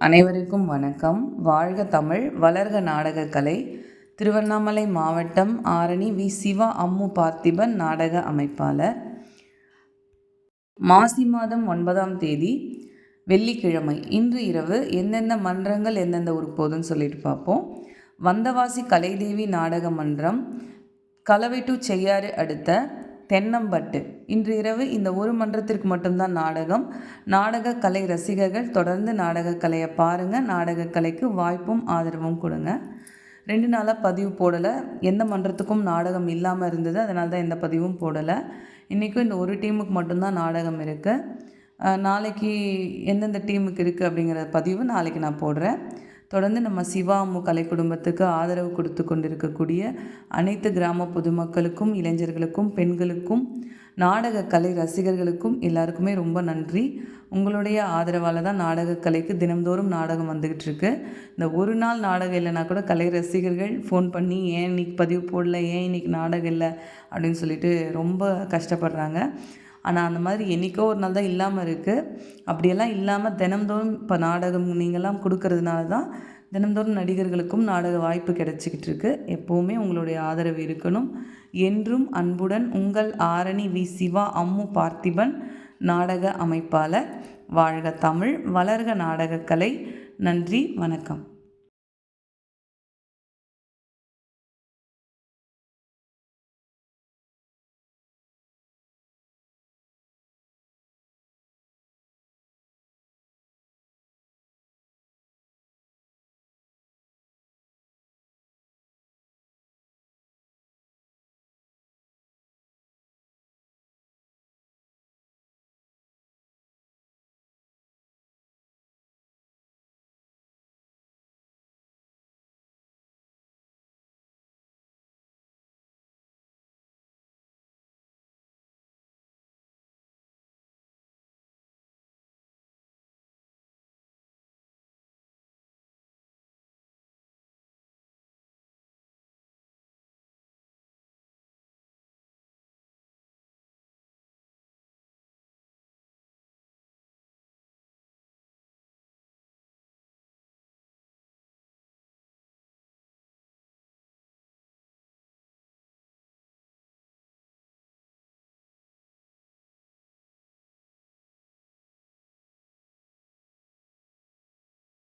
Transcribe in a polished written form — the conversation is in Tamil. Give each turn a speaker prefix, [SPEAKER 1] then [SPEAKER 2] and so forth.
[SPEAKER 1] அனைவருக்கும் வணக்கம். வாழ்க தமிழ், வளர்க நாடகக்கலை. திருவண்ணாமலை மாவட்டம் ஆரணி வி. சிவா அம்மு பார்த்திபன் நாடக அமைப்பாளர். மாசி மாதம் 9ஆம் தேதி வெள்ளிக்கிழமை இன்று இரவு எந்தெந்த மன்றங்கள் எந்தெந்த ஊருக்கு போகுதுன்னு சொல்லிட்டு பார்ப்போம். வந்தவாசி கலைதேவி நாடக மன்றம், கலவை டு செய்யாறு அடுத்த தென்னம்பட்டு. இன்று இரவு இந்த ஒரு மன்றத்திற்கு மட்டும்தான் நாடகம். நாடகக்கலை ரசிகர்கள் தொடர்ந்து நாடகக்கலையை பாருங்கள். நாடகக்கலைக்கு வாய்ப்பும் ஆதரவும் கொடுங்க. 2 நாளாக பதிவு போடலை. எந்த மன்றத்துக்கும் நாடகம் இல்லாமல் இருந்தது, அதனால தான் எந்த பதிவும் போடலை. இன்றைக்கும் இந்த ஒரு டீமுக்கு மட்டும்தான் நாடகம் இருக்குது. நாளைக்கு எந்தெந்த டீமுக்கு இருக்குது அப்படிங்கிற பதிவு நாளைக்கு நான் போடுறேன். தொடர்ந்து நம்ம சிவா அம்மு கலை குடும்பத்துக்கு ஆதரவு கொடுத்து கொண்டிருக்கக்கூடிய அனைத்து கிராம பொதுமக்களுக்கும், இளைஞர்களுக்கும், பெண்களுக்கும், நாடகக்கலை ரசிகர்களுக்கும் எல்லாருக்குமே ரொம்ப நன்றி. உங்களுடைய ஆதரவால் தான் நாடகக்கலைக்கு தினம்தோறும் நாடகம் வந்துக்கிட்டு இருக்கு. இந்த ஒரு நாள் நாடகம் இல்லைனா கூட கலை ரசிகர்கள் ஃபோன் பண்ணி ஏன் இன்றைக்கி பதிவு போடல, ஏன் இன்றைக்கி நாடகம் இல்லை அப்படின்னு சொல்லிட்டு ரொம்ப கஷ்டப்படுறாங்க. ஆனால் அந்த மாதிரி என்றைக்கோ ஒரு நாள் தான் இல்லாமல் இருக்குது. அப்படியெல்லாம் இல்லாமல் தினம்தோறும் இப்போ நாடகம் நீங்கள்லாம் கொடுக்கறதுனால தான் தினம்தோறும் நடிகர்களுக்கும் நாடக வாய்ப்பு கிடைச்சிக்கிட்டு இருக்கு. எப்போவுமே உங்களுடைய ஆதரவு இருக்கணும். என்றும் அன்புடன் உங்கள் ஆரணி வி. சிவா அம்மு பார்த்திபன் நாடக அமைப்பாளர். வாழ்க தமிழ், வளர்க நாடகக்கலை. நன்றி, வணக்கம்.